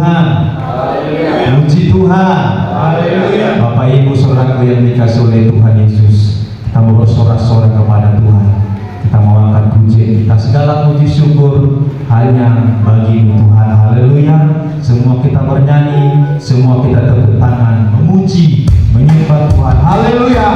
Tuhan. Puji Tuhan. Bapak Ibu saudaraku yang dikasihi oleh Tuhan Yesus, kita mau bersorak-sorai kepada Tuhan. Kita mau angkat pujian kita, segala puji syukur hanya bagi Tuhan. Haleluya. Semua kita bernyanyi, semua kita tepuk tangan, memuji, menyembah Tuhan. Haleluya.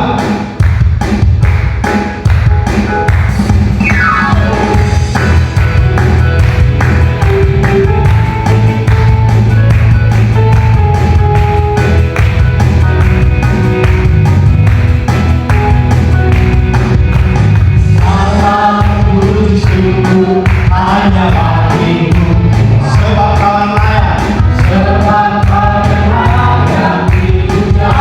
Hanya bagimu, sebab kau layak, sebab kau layak dipuja.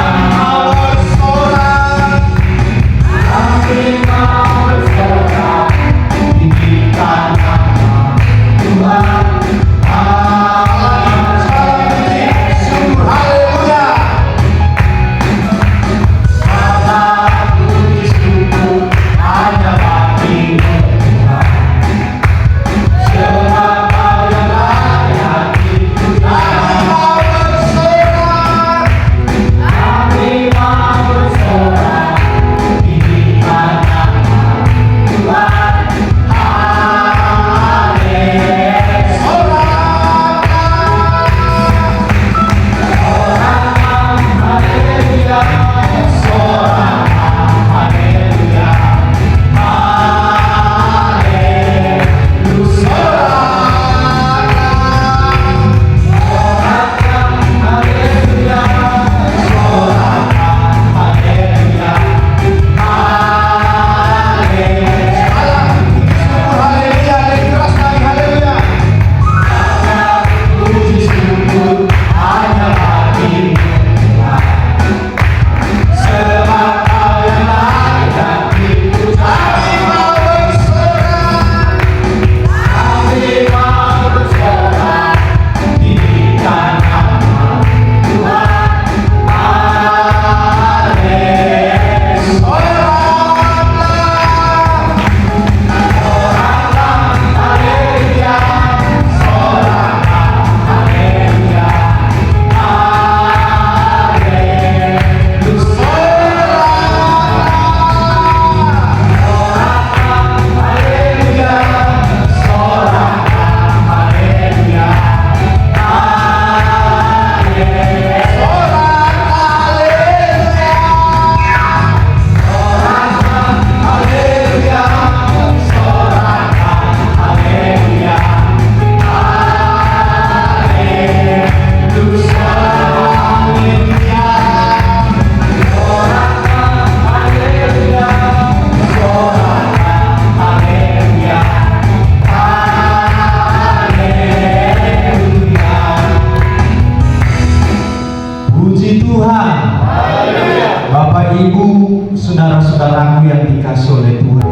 saudara-saudaraku yang dikasihi oleh Tuhan.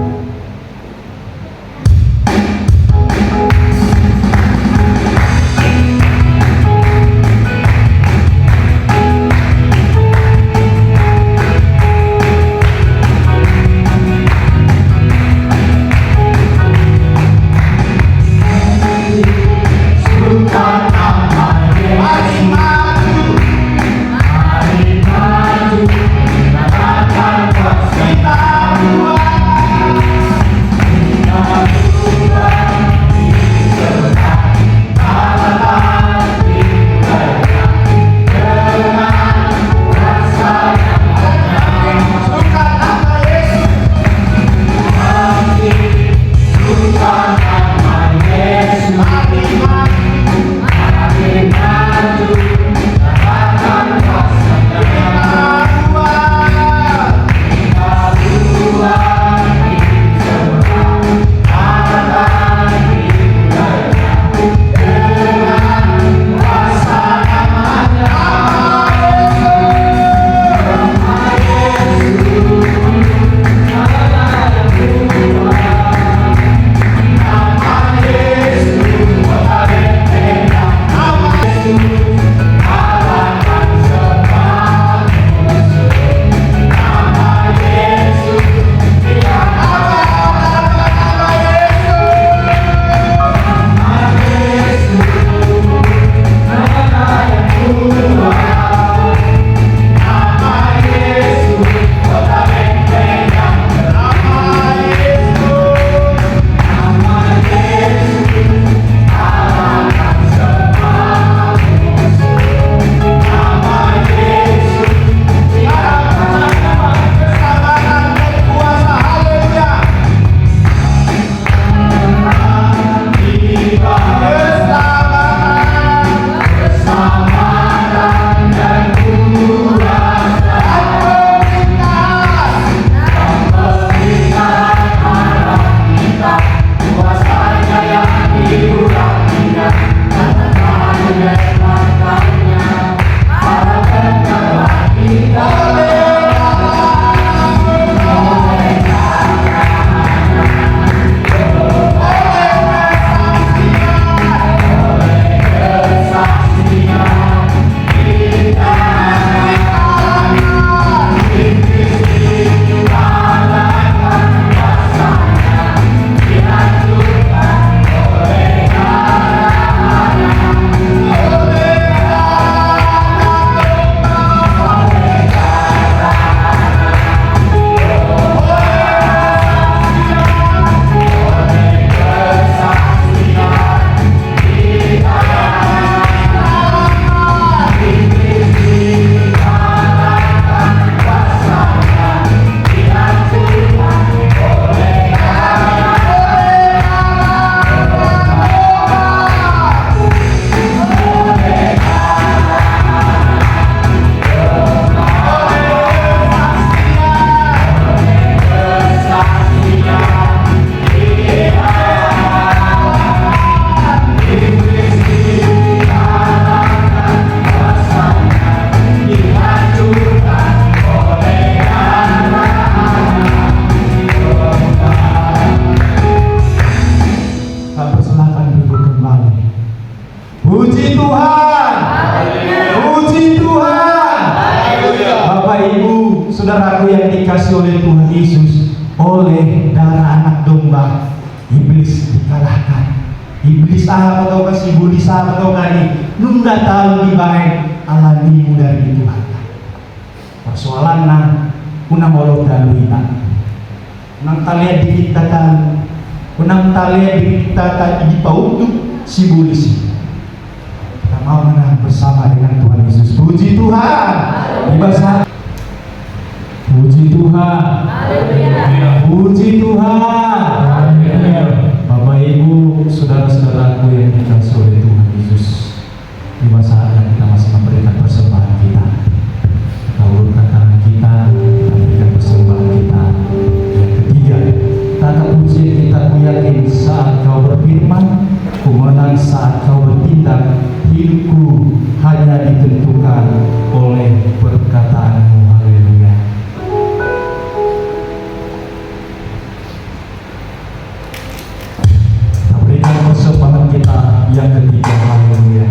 Kita dikasih oleh Tuhan Yesus, oleh darah anak domba, iblis dikalahkan. Iblis apa kau kasih bulis apa kau kali nunda tahu di baik alamimu dari Tuhan. Persoalannya kunang olok dan wina, kunang talia dikitakan, kunang talia dikitakan di pautu si bulis. Kita mau menang bersama dengan Tuhan Yesus. Puji Tuhan. Ibasa. Puji Tuhan. Puji Tuhan. Bapak Ibu, saudara-saudaraku yang dikasihi oleh Tuhan Yesus, di masa saatnya kita masih memberikan persembahan kita. Kita ulurkan tangan kita berikan persembahan kita. Yang ketiga, tata puji kita ku yakin saat kau berfirman, ku menang saat kau bertindak, hidupku hanya ditentukan oleh perkataanmu. Haleluya. Persembahan kita yang ketiga. Haleluya.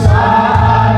Saat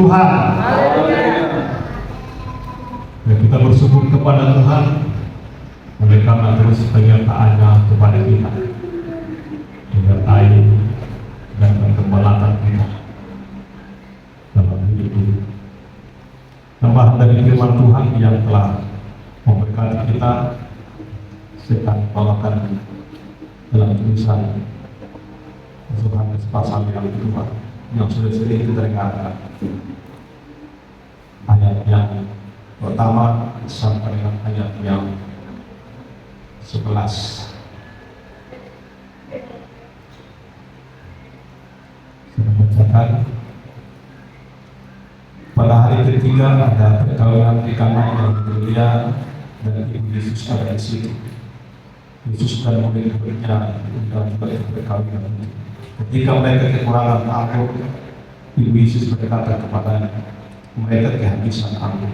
Tuhan. Dan kita bersyukur kepada Tuhan oleh karena terus penyertaannya kepada kita, menyertai dan menggembalakan kita dalam hidup ini. Tambahan dari firman Tuhan yang telah memberkati kita, saya akan bawakan dalam tulisan Yohanes pasal yang kedua yang sudah sering kita dengarkan, ayat yang pertama sampai dengan ayat yang 11. Saya bacakan. Pada hari ketiga ada perkawinan di Kana yang mulia dan Ibu Yesus ada di situ. Yesus dan murid-muridnya diundang juga ke perkawinan itu. Ketika mereka kekurangan anggur, Ibu Yesus berkata kepadanya, mereka kehabisan anggur.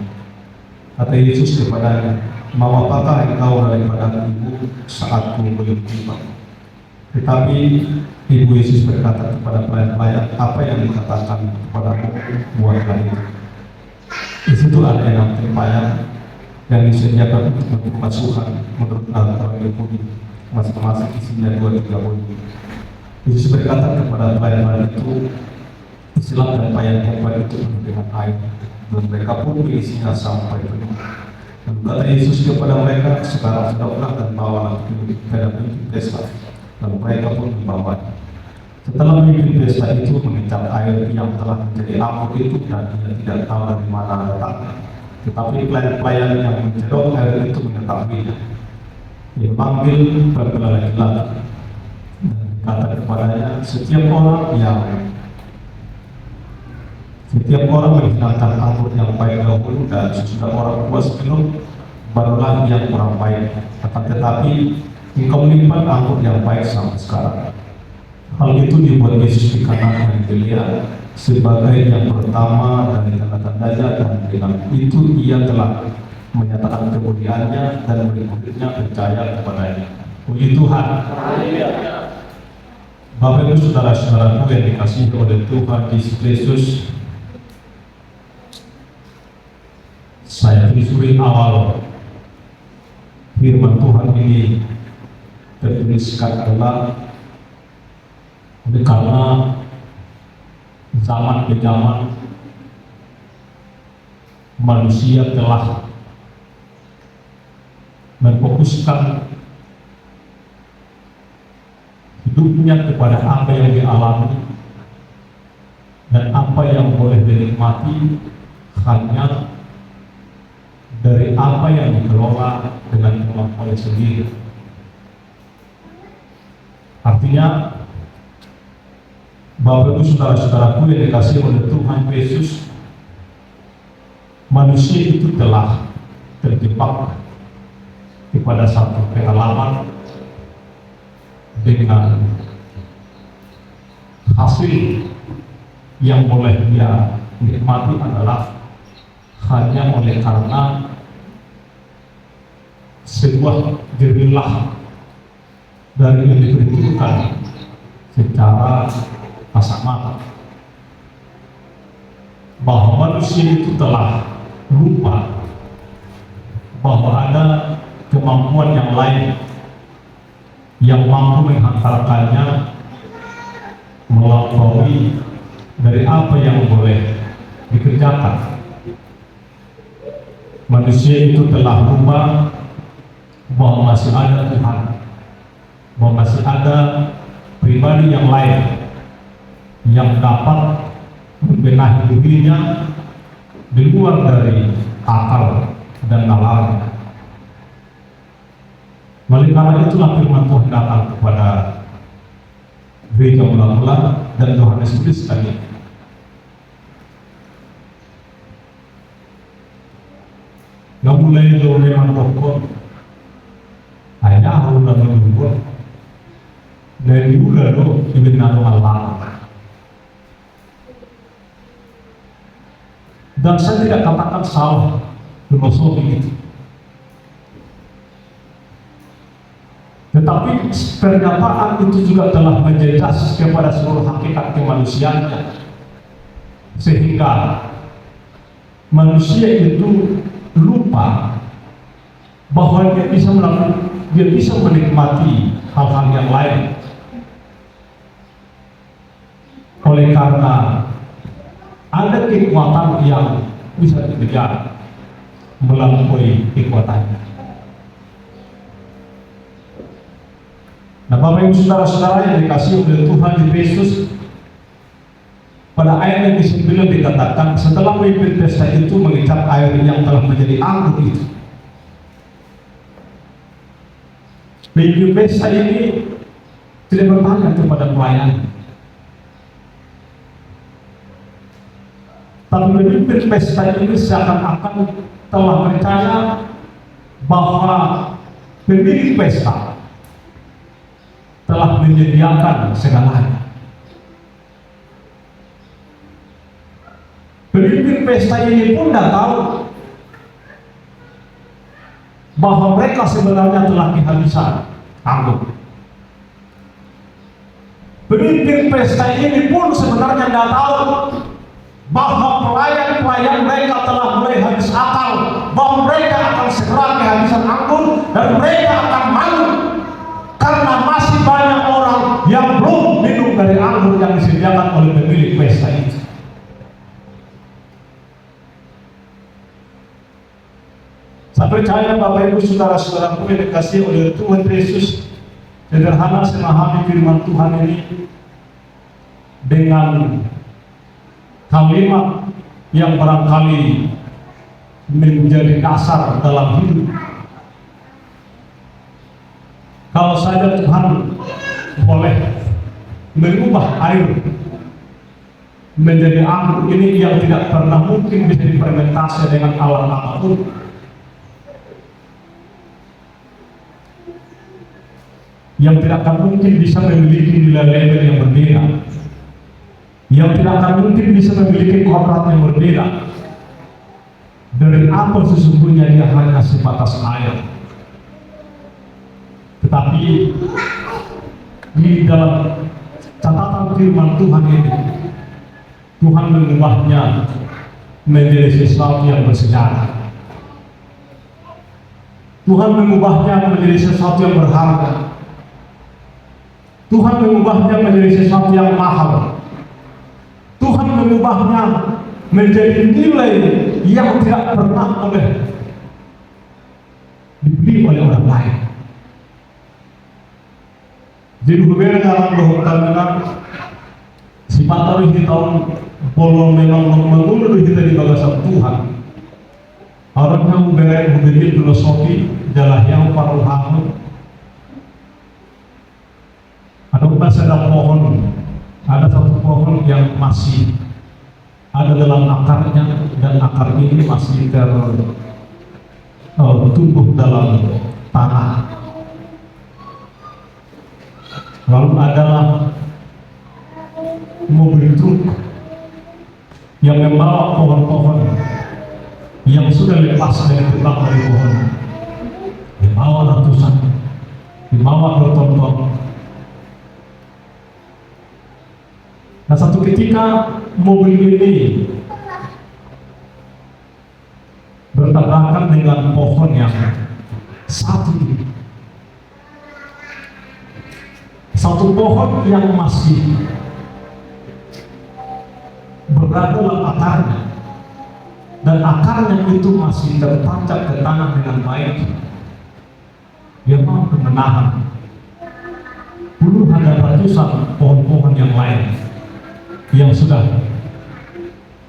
Kata Yesus kepadanya, mau apakah engkau daripada ibu saat ku belum tiba? Tetapi Ibu Yesus berkata kepada pelayan-pelayan, apa yang dikatakan kepadamu, buatlah itu. Di situ ada yang tempayan yang disediakan untuk pemasukan menurut aturan Yahudi, masing-masing isinya 2-3 koin. Yesus berkata kepada pelayan-pelayan itu, isilah tempayan yang itu dengan air, dan mereka pun mengisinya sampai penuh. Lalu kata Yesus kepada mereka, sekarang sedaplah dan bawalah ke dalam pesta. Lalu mereka pun membawanya. Setelah memimpin pesta itu mengecat air yang telah menjadi anggur itu, dan dia tidak tahu dari mana datangnya. Tetapi pelayan-pelayan yang mencedok air itu mengetahuinya. Dia memanggil pembela laki-laki dan berkata kepadanya, setiap orang menghilangkan anggur yang baik dahulu, dan sesudah orang puas minum, barulah yang kurang baik. Akan tetapi engkau menyimpan anggur yang baik sampai sekarang. Hal itu dibuat Yesus di Kana dan Galilea sebagai yang pertama dari tanda-tandanya, dan dengan itu ia telah menyatakan kemuliaannya dan murid-muridnya percaya kepadanya. Puji Tuhan. Bapak Ibu saudara-saudaraku yang dikasihi oleh Tuhan Yesus Kristus, saya telusuri awal firman Tuhan ini tertuliskan adalah karena zaman ke zaman manusia telah memfokuskan hidupnya kepada apa yang dialami dan apa yang boleh dinikmati hanya dari apa yang dikelola dengan kemampuan sendiri. Artinya, Bapak Ibu saudara-saudaraku yang dikasihi oleh Tuhan Yesus, manusia itu telah terjebak kepada satu pengalaman dengan hasil yang boleh dia nikmati adalah hanya oleh karena sebuah gerilah dari yang diperhitungkan secara kasat mata, bahwa manusia itu telah lupa bahwa ada kemampuan yang lain yang mampu menghantarkannya melampaui dari apa yang boleh dikerjakan. Manusia itu telah lupa bahwa masih ada Tuhan, bahwa masih ada pribadi yang lain yang dapat membenahi dirinya di luar dari akal dan nalarnya. Oleh karena itulah firman Tuhan datang kepada gereja mula-mula dan Yohanes tuliskan ini. Nggak mulai dari pokok, hanya harus menunggu. Dari dulu lo ibn Allah. Dan saya tidak katakan salah filosofi itu, tetapi pernyataan itu juga telah menjejas kepada seluruh hakikat kemanusiaannya, sehingga manusia itu lupa bahwa dia bisa menikmati hal-hal yang lain. Oleh karena ada kekuatan yang bisa dikejar melampaui kekuatannya. Nah, Bapak Ibu Saudara-saudara yang dikasihi oleh Tuhan Yesus, pada ayat yang ke-9 dikatakan, setelah pemimpin pesta itu mengicap air yang telah menjadi anggur itu. Pemimpin pesta ini tidak bertanya kepada pelayan, tapi pemimpin pesta ini seakan-akan telah percaya bahwa pemilik pesta telah menyediakan segalanya. Pemimpin pesta ini pun tidak tahu bahwa mereka sebenarnya telah kehabisan anggur. Pemimpin pesta ini pun sebenarnya tidak tahu bahwa pelayan-pelayan mereka telah mulai habis akal, bahwa mereka akan segera kehabisan anggur dan mereka akan malu karena masih banyak orang yang belum minum dari anggur yang disediakan oleh pemilik pesta itu. Saya percaya Bapak Ibu Saudara-saudaraku yang dikasihi oleh Tuhan Yesus, sederhana memahami firman Tuhan ini dengan kalimat yang barangkali menjadi dasar dalam hidup. Kalau saja Tuhan boleh mengubah air menjadi anggur ini yang tidak pernah mungkin bisa difermentasi dengan alat apapun, yang tidak akan mungkin bisa memiliki nilai label yang berbeda, yang tidak akan mungkin bisa memiliki kodrat yang berbeda dari apa sesungguhnya dia hanya sebatas air. Tetapi di dalam catatan firman Tuhan ini, Tuhan mengubahnya menjadi sesuatu yang bersejarah. Tuhan mengubahnya menjadi sesuatu yang berharga. Tuhan mengubahnya menjadi sesuatu yang mahal. Tuhan mengubahnya menjadi nilai yang tidak pernah dibeli oleh orang lain. Jadi hubungan dalam berhubungan si Pataru di tahun bolong memang mengundur kita di bagasan Tuhan. Harusnya hubungan filosofi adalah yang paruhamu. Ada satu pohon yang masih ada dalam akarnya, dan akar ini masih tumbuh dalam tanah. Lalu adalah mobil truk yang membawa pohon-pohon yang sudah lepas dari tebak dari pohon, dibawa ratusan, dibawa bertonton. Nah, satu ketika mobil ini bertabrakan dengan pohon yang satu pohon yang masih berada dalam akarnya, dan akarnya itu masih tertancap ke tanah dengan baik. Dia mampu menahan puluhan dan ratusan pohon-pohon yang lain yang sudah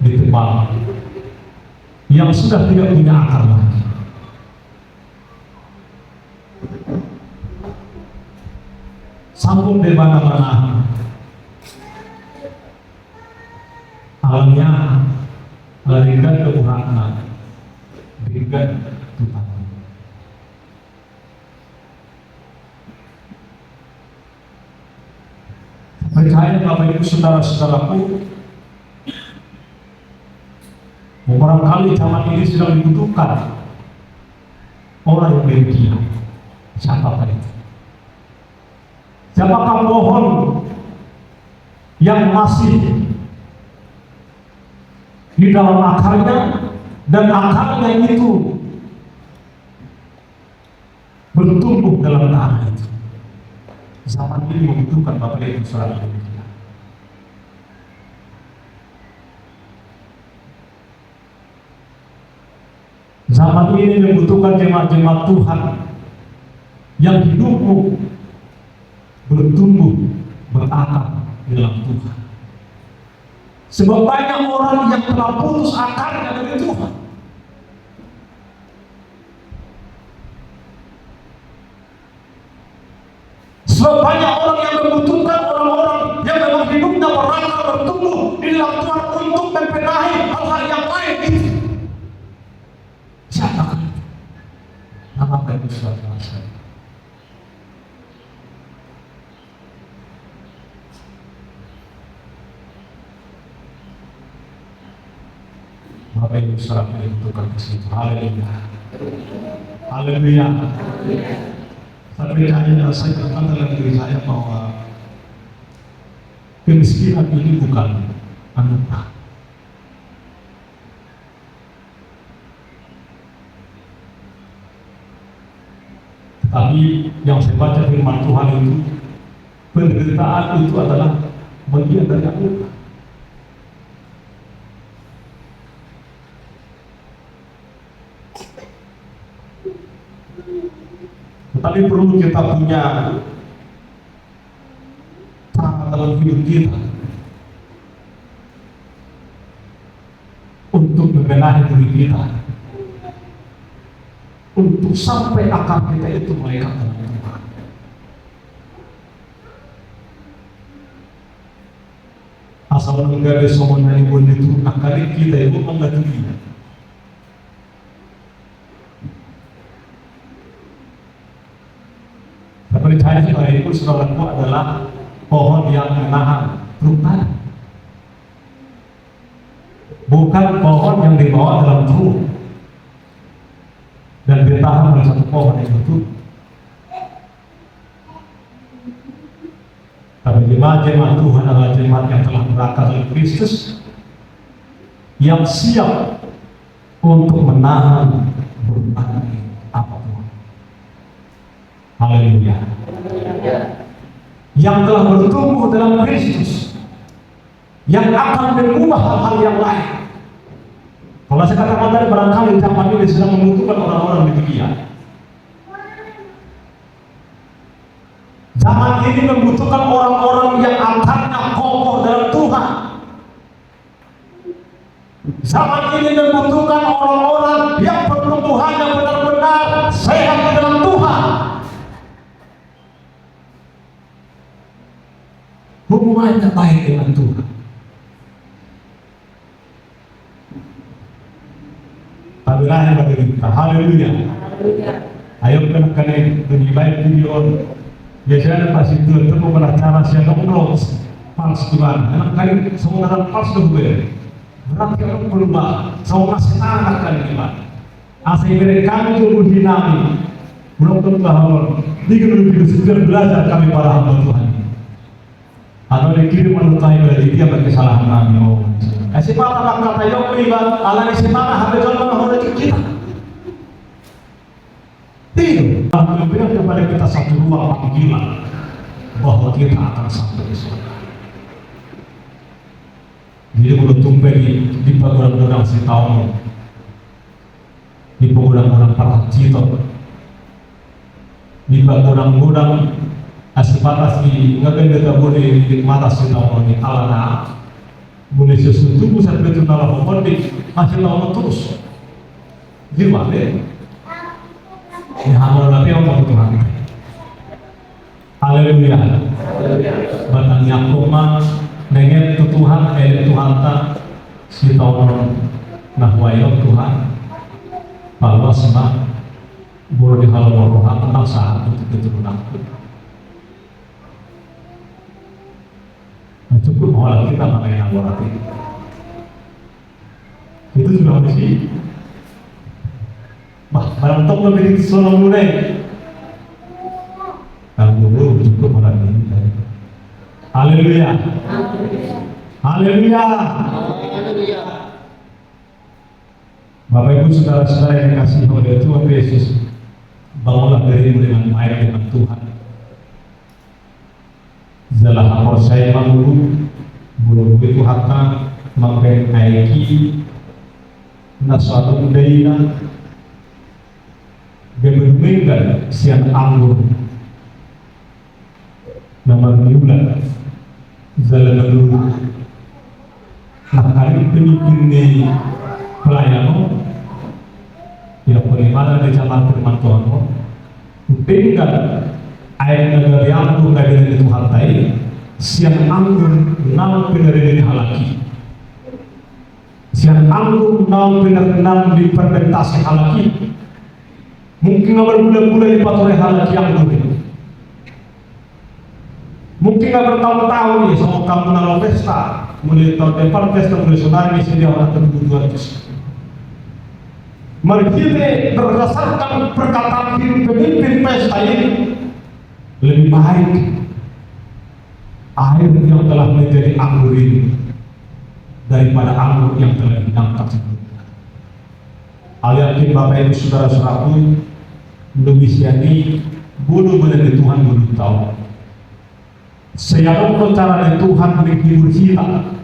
ditebang, yang sudah tidak punya akar lagi. Sambung di mana-mana alamnya larikan ke urangna, berikan Tuhan. Percaya Bapak Ibu Saudara-saudaraku, barangkali zaman ini sedang dibutuhkan orang yang demikian. Siapakah itu? Siapakah pohon yang masih di dalam akarnya dan akarnya itu bertumbuh dalam tanah itu. Zaman ini membutuhkan Bapak Ibu Saudara. Zaman ini membutuhkan jemaat-jemaat Tuhan yang hidupmu bertumbuh, berakar di dalam Tuhan. Sebab banyak orang yang telah putus akarnya dari Tuhan. Sebab banyak orang yang membutuhkan orang-orang yang memang hidupnya berakar, bertumbuh di dalam Tuhan untuk membenahi hal-hal yang lain itu. Siapakah itu? Nama Bapak Saudara saya. Bapak Ibu Saudara yang dibutuhkan ke situ. Haleluya. Haleluya. Saya percaya, saya berkata dalam diri saya bahwa kemiskinan ini bukan anugerah. Tapi yang saya baca firman Tuhan itu, penderitaan itu adalah bagian dari anugerah. Tetapi perlu kita punya cara dalam hidup kita untuk membenahi diri kita, untuk sampai akar kita itu melekat dalam Tuhan. Asal menggade somona ibon itu akar kita itu menggatunya. Percaya bahwa itu saudaraku adalah pohon yang menahan truk, bukan pohon yang dibawa dalam truk dan ditahan oleh satu pohon yang betul. Tapi jemaat-jemaat Tuhan adalah jemaat yang telah berakar dalam Kristus, yang siap untuk menahan berbagai apapun. Haleluya. Yang telah bertumbuh dalam Kristus, yang akan mengubah hal-hal yang lain. Kalau saya katakan tadi, barangkali zaman ini sedang membutuhkan orang-orang demikian. Zaman ini membutuhkan orang-orang yang akarnya kokoh dalam Tuhan. Zaman ini membutuhkan orang-orang yang pertumbuhannya benar-benar sehat di dalam Tuhan. Hubungannya baik dengan Tuhan. Tabilah bagi kita. Haleluya. Ayo kena menilai video. Biasanya pasti itu pernah cara saya ngobrol pas gimana. Enak kali saudara pas dulu. Berarti orang berubah. Saudara senang kali gimana. Asal mereka itu dinami. Belum tentu bahwa di gedung segera belajar kami para hamba Tuhan. Atau dikirim melukai dari dia berkesalahan kami. Siapa kata yang beribadah Allah di mana habis orang orang kita. Tidak. Memberikan kepada kita satu ruang panggilan bahwa kita akan sampai di surga. Jadi kalau tumpai di pagoda-pagoda setahun, di pagoda-pagoda Paracito, di pagoda-pagoda asipatas di ngapain kita boleh di mata setahun di alana. Boleh sesuatu sampai itu dalam pemodif masih lama terus. Gimana? Ya Allah nanti orang Tuhan. Haleluya. Batangnya koma dengan Tuhan Tuhan tak si tahun nahwayo Tuhan. Bahwa semua boleh di halaman rohan tentang saat untuk keturunan. Cukup malah kita mengenai laboratorium itu sudah mesti barang top lebih selalu mulai kalau dulu cukup malah ini. Haleluya. Haleluya. Bapak Ibu saudara-saudara yang dikasihi oleh Tuhan Yesus, bangunlah dirimu dengan baik dengan Tuhan. Zalah amor saya mangulu, bulu itu hatta mangpen aiki, nasatu daina, gemedumenggan sian anggur, nama miulan, zalah melulu. Nah hari ini pelayanan yang bagaimana dicatat firman Tuhan tinggal air negara yang pun dari Tuhan tadi siang anggur nang peneri halaki siang anggur nang benar-benar dipermentasi halaki mungkin awal bulan-bulan dipatuhi halaki anggur mungkin bertahun-tahun ya sama kamu nang pesta mulai tahun depan pesta mulai saudara di sini orang terbunuh mari kita berdasarkan perkataan pemimpin pesta ini lebih baik air yang telah menjadi anggur ini daripada anggur yang telah diangkat sebelumnya. Aliakin Bapak Ibu saudara-saudaraku lebih jadi bulu benar Tuhan belum tahu. Saya cara Tuhan menghibur kita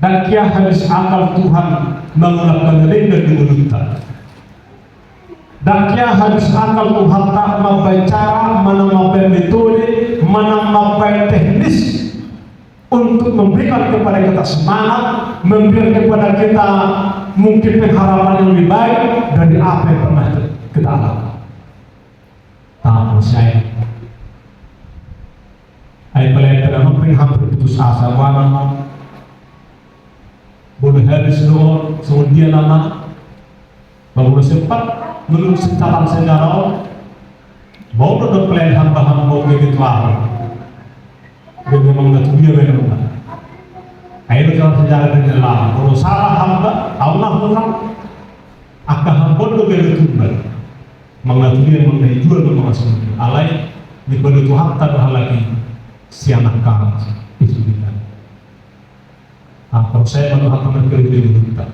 dan kia habis akal Tuhan mengulapkan lenda di mulutnya dan kia habis akal Tuhan tak membaca menambah metode menambah teknis untuk memberikan kepada kita semangat memberikan kepada kita mungkin pengharapan yang lebih baik dari apa yang pernah kita alami. Tahu saya pelayan mungkin hampir putus asa warna boleh habis doang kemudian lama baru sempat menurut catatan sejarah mau udah pelayan hamba mau begitu lah dia memang nggak dia memang akhirnya catatan sejarah dengan lama kalau salah hamba Allah orang akan hamba udah begitu tumbal mengenai dia mengenai jual mengenai alai di balik Tuhan tak hal lagi si anak kau itu kita. Kalau saya menuhankan kerja kita,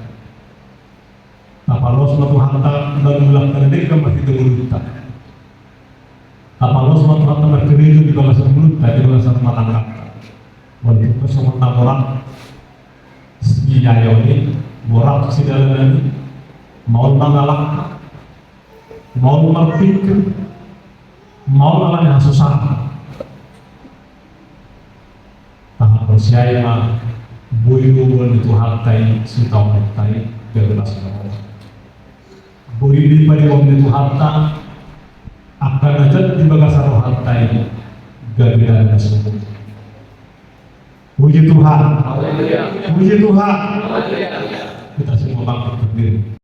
kalau Tuhan tak mengulang kerja masih kita. Kalau Tuhan kerja di bawah mulut, di bawah satu mata kata. Walaupun semua orang si jaya ini, borak si dalam ini, mau mengalak, mau berpikir, mau mengalami susah. Kalau saya boyu itu hartai si tahu hartai berbeda sama boyu di pada orang itu harta akan aja di bagasar hartai gak ada semua. Puji Tuhan, puji Tuhan, kita semua bangkit berdiri.